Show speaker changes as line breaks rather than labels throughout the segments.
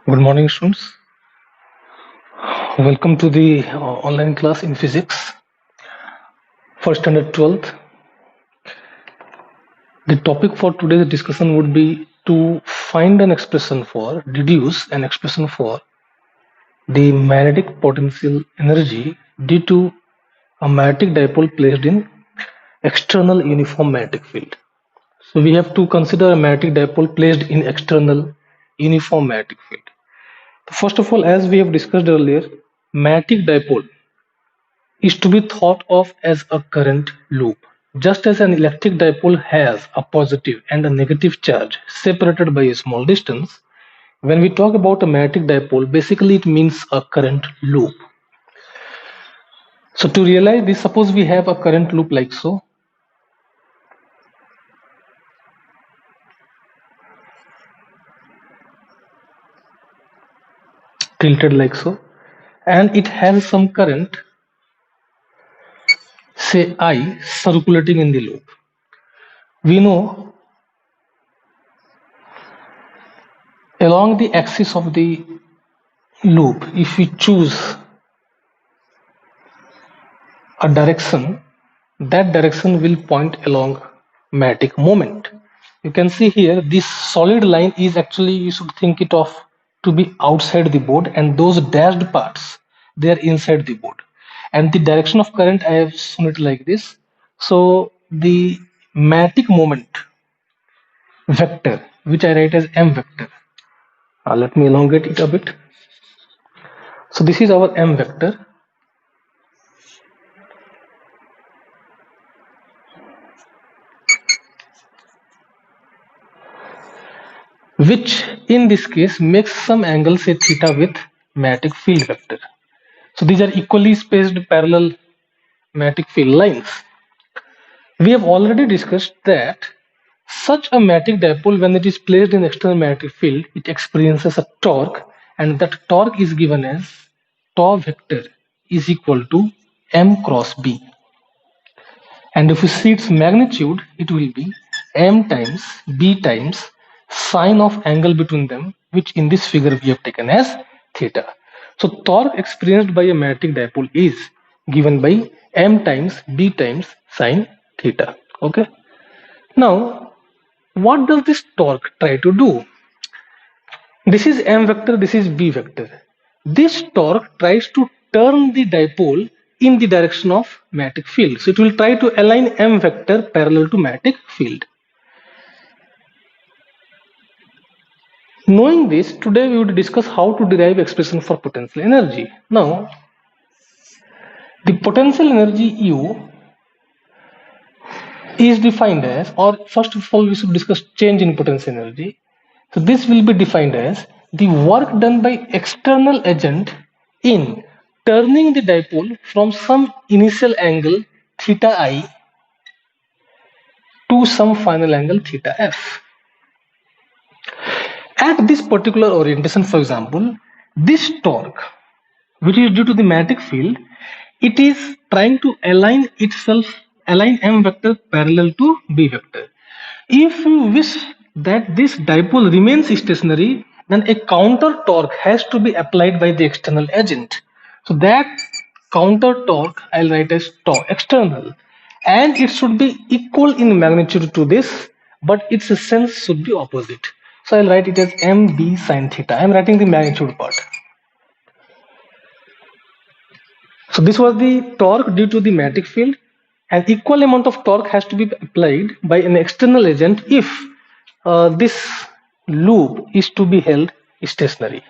Good morning, students. Welcome to the online class in physics for standard 12th. The topic for today's discussion would be to find an expression for, deduce an expression for the magnetic potential energy due to a magnetic dipole placed in external uniform magnetic field. So we have to consider a magnetic dipole placed in external uniform magnetic field. First of all, as we have discussed earlier, magnetic dipole is to be thought of as a current loop. Just as an electric dipole has a positive and a negative charge separated by a small distance, when we talk about a magnetic dipole, basically it means a current loop. So to realize this, suppose we have a current loop like so. Tilted like so, and it has some current, say I, circulating in the loop. We know along the axis of the loop, if we choose a direction, that direction will point along magnetic moment. You can see here this solid line is actually, you should think it of to be outside the board, and those dashed parts, they are inside the board. And the direction of current, I have shown it like this. So the magnetic moment vector, which I write as m vector, let me elongate it a bit. So this is our m vector, which in this case makes some angle, say theta, with magnetic field vector. So these are equally spaced parallel magnetic field lines. We have already discussed that such a magnetic dipole, when it is placed in external magnetic field, it experiences a torque, and that torque is given as tau vector is equal to m cross b. And if we see its magnitude, it will be m times b times sine of angle between them, which in this figure we have taken as theta. So torque experienced by a magnetic dipole is given by m times b times sine theta. Okay. Now, what does this torque try to do? This is m vector, this is b vector. This torque tries to turn the dipole in the direction of magnetic field. So it will try to align m vector parallel to magnetic field. Knowing this, today we would discuss how to derive expression for potential energy. Now, the potential energy U is defined as, or first of all, we should discuss change in potential energy. So this will be defined as the work done by external agent in turning the dipole from some initial angle theta I to some final angle theta f. At this particular orientation, for example, this torque, which is due to the magnetic field, it is trying to align itself, align m vector parallel to b vector. If you wish that this dipole remains stationary, then a counter torque has to be applied by the external agent. So that counter torque I'll write as tau external, and it should be equal in magnitude to this, but its sense should be opposite. So I'll write it as mb sine theta. I'm writing the magnitude part. So this was the torque due to the magnetic field. An equal amount of torque has to be applied by an external agent if this loop is to be held stationary.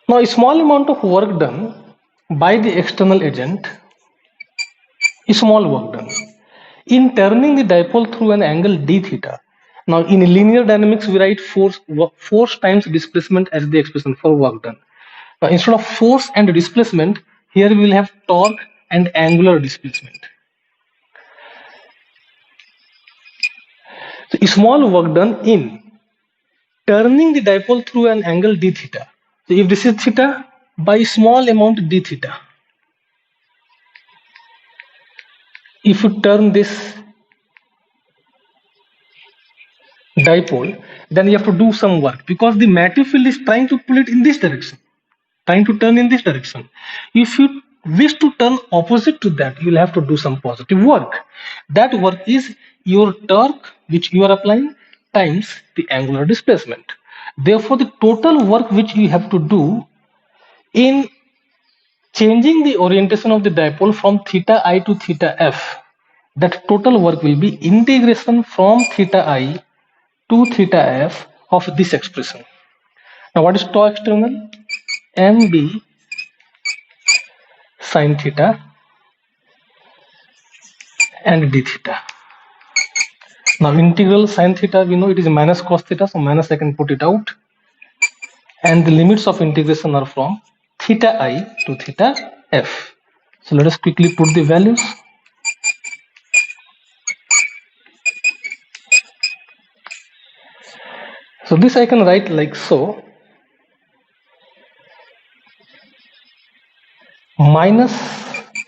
Now a small amount of work done by the external agent, a small work done in turning the dipole through an angle d theta. Now in linear dynamics we write force times displacement as the expression for work done. Now instead of force and displacement, here we will have torque and angular displacement. So a small work done in turning the dipole through an angle d theta. So if this is theta, by small amount d theta, if you turn this dipole, then you have to do some work because the magnetic field is trying to pull it in this direction, trying to turn in this direction. If you wish to turn opposite to that, you'll have to do some positive work. That work is your torque which you are applying times the angular displacement. Therefore, the total work which you have to do in changing the orientation of the dipole from theta I to theta f, that total work will be integration from theta I to theta f of this expression. Now, what is tau external? mb sine theta and d theta. Now, integral sine theta, we know it is minus cos theta, so minus I can put it out. And the limits of integration are from theta I to theta f. So let us quickly put the values. So this I can write like so. Minus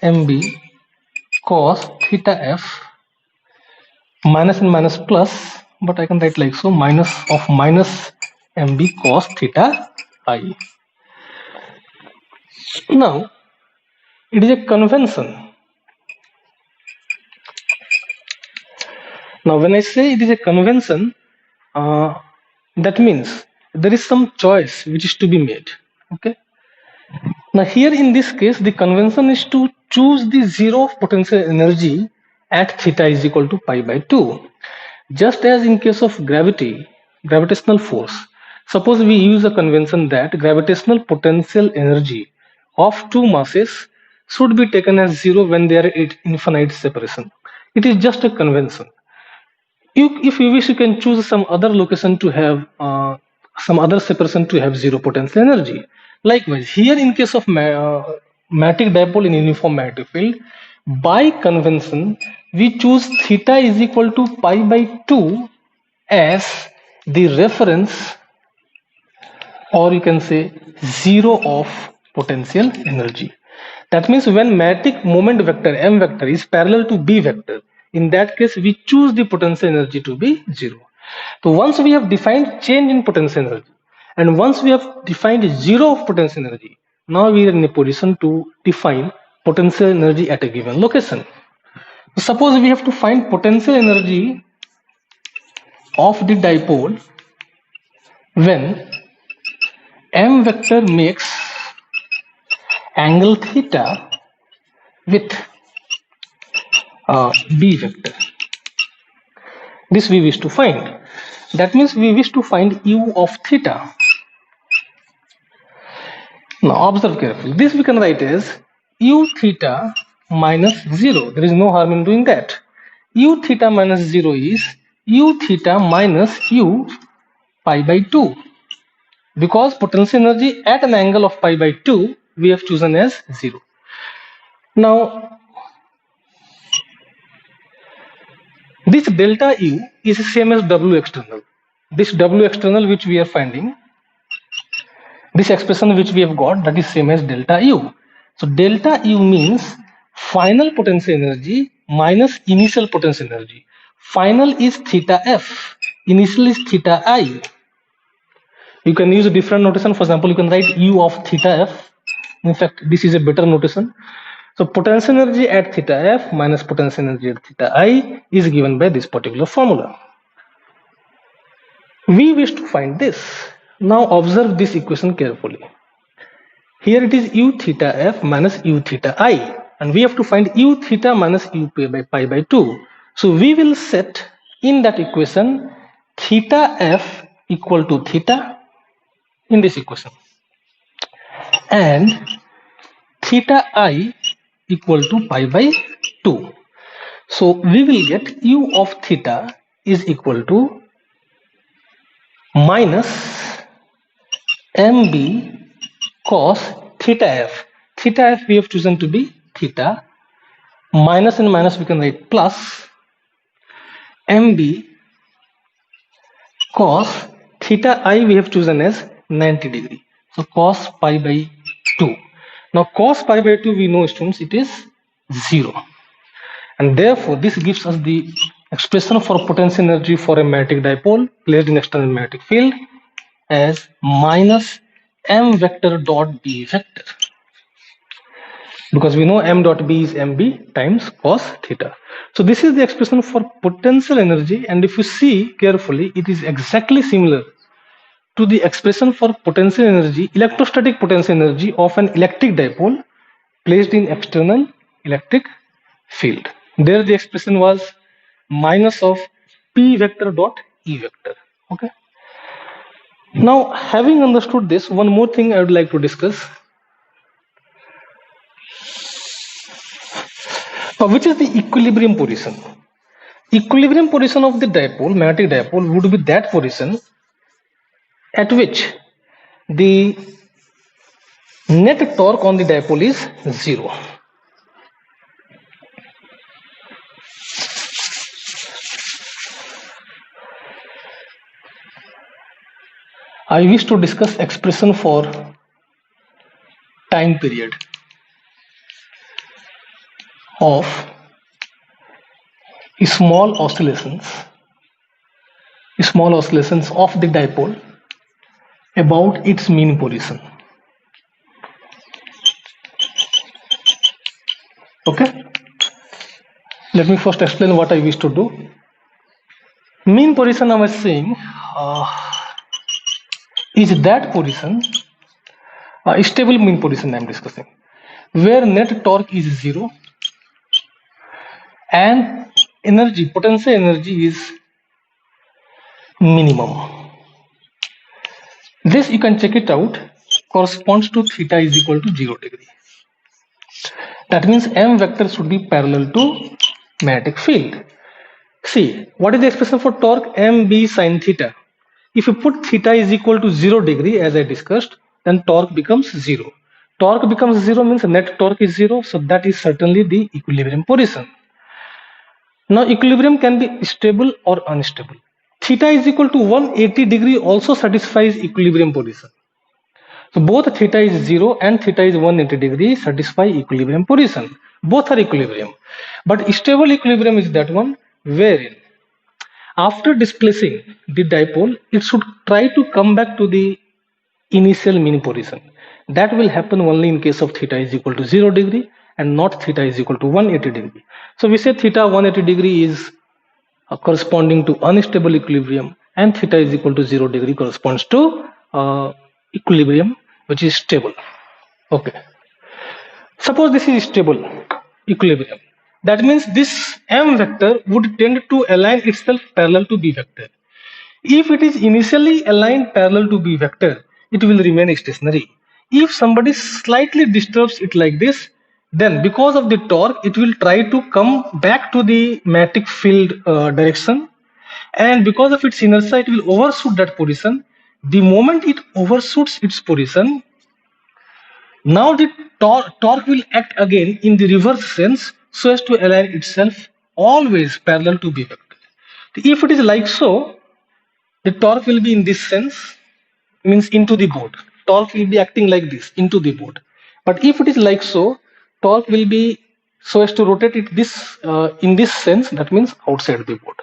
mb cos theta f, minus and minus plus, but I can write like so, minus of minus mb cos theta I. Now, it is a convention. Now, when I say it is a convention, that means there is some choice which is to be made. Okay. Now, here in this case, the convention is to choose the zero of potential energy at theta is equal to pi by 2. Just as in case of gravity, gravitational force, suppose we use a convention that gravitational potential energy of two masses should be taken as zero when they are at infinite separation. It is just a convention. If you wish, you can choose some other location to have some other separation to have zero potential energy. Likewise, here in case of magnetic dipole in uniform magnetic field, by convention, we choose theta is equal to pi by 2 as the reference, or you can say zero of potential energy. That means when magnetic moment vector m vector is parallel to b vector, in that case we choose the potential energy to be zero. So once we have defined change in potential energy and once we have defined zero of potential energy, now we are in a position to define potential energy at a given location. So suppose we have to find potential energy of the dipole when m vector makes angle theta with b vector. This we wish to find. That means we wish to find u of theta. Now observe carefully. This we can write as u theta minus 0. There is no harm in doing that. U theta minus 0 is u theta minus u pi by 2. Because potential energy at an angle of pi by 2 we have chosen as 0. Now this delta u is the same as W external. This W external which we are finding, this expression which we have got, that is same as delta u. So delta u means final potential energy minus initial potential energy. Final is theta f, initial is theta I. You can use a different notation. For example, you can write u of theta f. In fact, this is a better notation. So potential energy at theta f minus potential energy at theta I is given by this particular formula. We wish to find this. Now observe this equation carefully. Here it is u theta f minus u theta I, and we have to find u theta minus u pi by 2. So we will set in that equation theta f equal to theta in this equation and theta I equal to pi by 2. So we will get u of theta is equal to minus mb cos theta f. Theta f we have chosen to be theta. Minus and minus we can write plus mb cos theta I we have chosen as 90 degree. So cos pi by 2. Now cos pi by 2 we know, students, it is 0. And therefore this gives us the expression for potential energy for a magnetic dipole placed in external magnetic field as minus m vector dot b vector, because we know m dot b is mb times cos theta. So this is the expression for potential energy, and if you see carefully, it is exactly similar to the expression for potential energy, electrostatic potential energy of an electric dipole placed in external electric field. There the expression was minus of p vector dot e vector. Okay. Now, having understood this, one more thing I would like to discuss, which is the equilibrium position. Equilibrium position of the dipole, magnetic dipole, would be that position at which the net torque on the dipole is zero. I wish to discuss expression for time period of small oscillations of the dipole about its mean position. Okay, let me first explain what I wish to do. Mean position, I was saying, is that position, stable mean position I am discussing, where net torque is zero and energy, potential energy is minimum. This you can check it out, corresponds to theta is equal to 0 degree. That means m vector should be parallel to magnetic field. See, what is the expression for torque? mb sine theta. If you put theta is equal to 0 degree, as I discussed, then torque becomes 0. Torque becomes 0 means net torque is 0, so that is certainly the equilibrium position. Now equilibrium can be stable or unstable. Theta is equal to 180 degree also satisfies equilibrium position. So both theta is 0 and theta is 180 degree satisfy equilibrium position. Both are equilibrium. But stable equilibrium is that one wherein after displacing the dipole, it should try to come back to the initial mean position. That will happen only in case of theta is equal to 0 degree and not theta is equal to 180 degree. So we say theta 180 degree is corresponding to unstable equilibrium, and theta is equal to 0 degree corresponds to equilibrium, which is stable. Okay. Suppose this is stable equilibrium. That means this m vector would tend to align itself parallel to b vector. If it is initially aligned parallel to b vector, it will remain stationary. If somebody slightly disturbs it like this, then because of the torque, it will try to come back to the magnetic field direction, and because of its inertia, it will overshoot that position. The moment it overshoots its position, now the torque will act again in the reverse sense so as to align itself always parallel to b vector. If it is like so, the torque will be in this sense, means into the board. Torque will be acting like this, into the board. But if it is like so, torque will be so as to rotate it this in this sense, that means outside the board.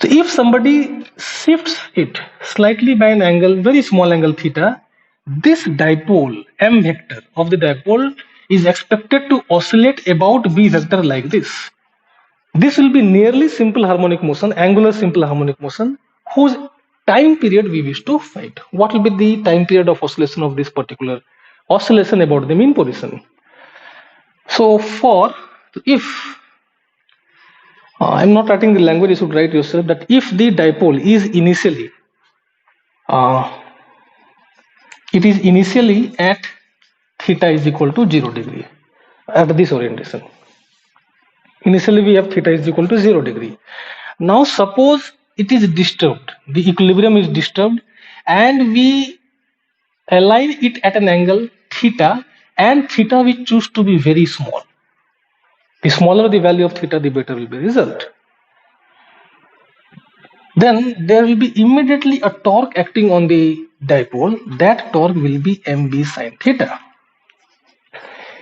So if somebody shifts it slightly by an angle, very small angle theta, this dipole, m vector of the dipole is expected to oscillate about b vector like this. This will be nearly simple harmonic motion, angular simple harmonic motion, whose time period we wish to find. What will be the time period of oscillation of this particular oscillation about the mean position? So if I'm not writing the language, you should write yourself that if the dipole is initially at theta is equal to 0 degree at this orientation. Initially we have theta is equal to 0 degree. Now suppose it is disturbed, the equilibrium is disturbed, and we align it at an angle theta, and theta we choose to be very small. The smaller the value of theta, the better will be the result. Then there will be immediately a torque acting on the dipole. That torque will be mb sine theta.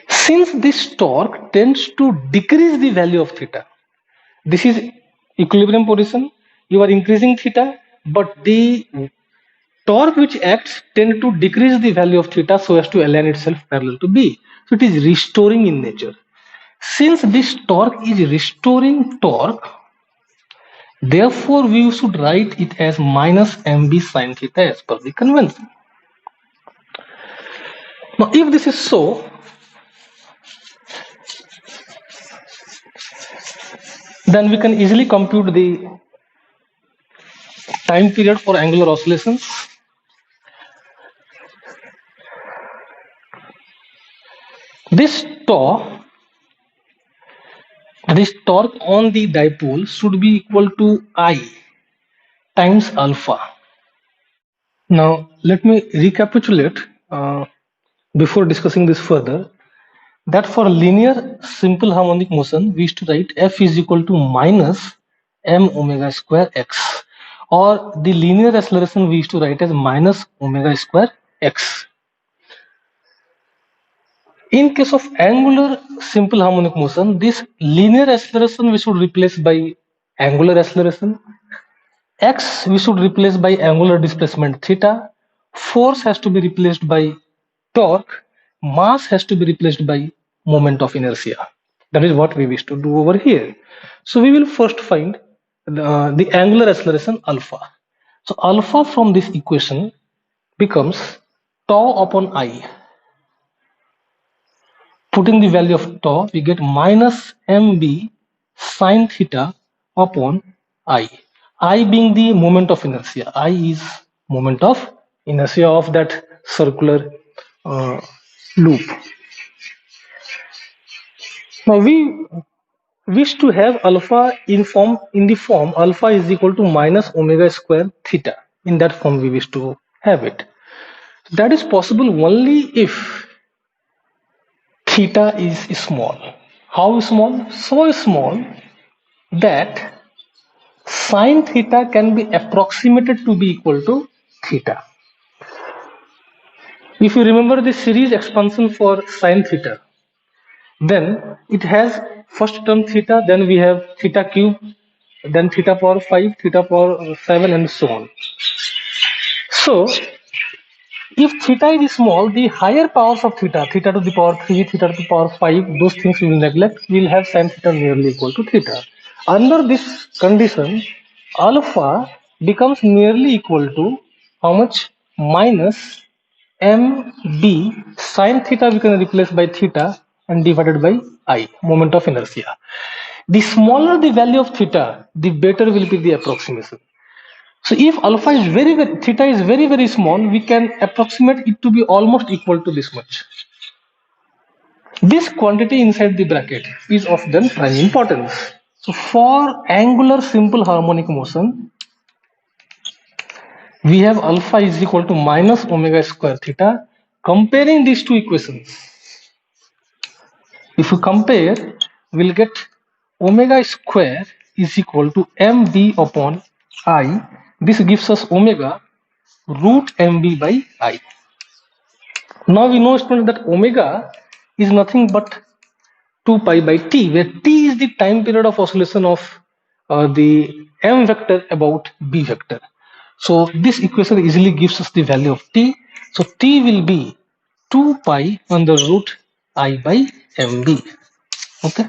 Since this torque tends to decrease the value of theta, This is equilibrium position. You are increasing theta, but the torque which acts tend to decrease the value of theta so as to align itself parallel to B. So it is restoring in nature. Since this torque is restoring torque, therefore we should write it as minus mb sine theta as per the convention. Now if this is so, then we can easily compute the time period for angular oscillations. This torque on the dipole should be equal to I times alpha. Now let me recapitulate before discussing this further, that for linear simple harmonic motion we used to write f is equal to minus m omega square x, or the linear acceleration we used to write as minus omega square x. In case of angular simple harmonic motion, this linear acceleration we should replace by angular acceleration, x we should replace by angular displacement theta, force has to be replaced by torque, mass has to be replaced by moment of inertia. That is what we wish to do over here. So we will first find the angular acceleration alpha. So alpha from this equation becomes tau upon I. Putting the value of tau, we get minus mb sine theta upon I. I being the moment of inertia. I is moment of inertia of that circular loop. Now we wish to have alpha in the form alpha is equal to minus omega square theta. In that form we wish to have it. That is possible only if theta is small. How small? So small that sine theta can be approximated to be equal to theta. If you remember the series expansion for sine theta, then it has first term theta, then we have theta cube, then theta power 5, theta power 7, and so on. So if theta is small, the higher powers of theta, theta to the power 3, theta to the power 5, those things we will neglect. We will have sin theta nearly equal to theta. Under this condition, alpha becomes nearly equal to how much? Minus mb sin theta we can replace by theta and divided by I, moment of inertia. The smaller the value of theta, the better will be the approximation. So if alpha is theta is very small, we can approximate it to be almost equal to this much. This quantity inside the bracket is of then prime importance. So for angular simple harmonic motion, we have alpha is equal to minus omega square theta. Comparing these two equations, if we compare, we'll get omega square is equal to mb upon I. This gives us omega root mb by I. Now we know, students, that omega is nothing but 2 pi by t, where t is the time period of oscillation of the m vector about b vector. So this equation easily gives us the value of t. So t will be 2 pi under root I by mb. Okay.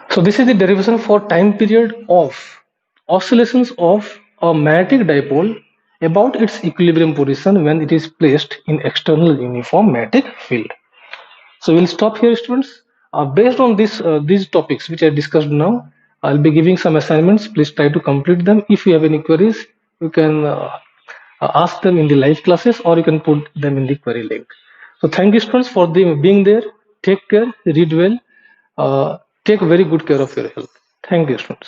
So this is the derivation for time period of oscillations of a magnetic dipole about its equilibrium position when it is placed in external uniform magnetic field. So we'll stop here, students. Based on these topics which I discussed now, I'll be giving some assignments. Please try to complete them. If you have any queries, you can ask them in the live classes, or you can put them in the query link. So thank you, students, for being there. Take care, read well, take very good care of your health. Thank you, students.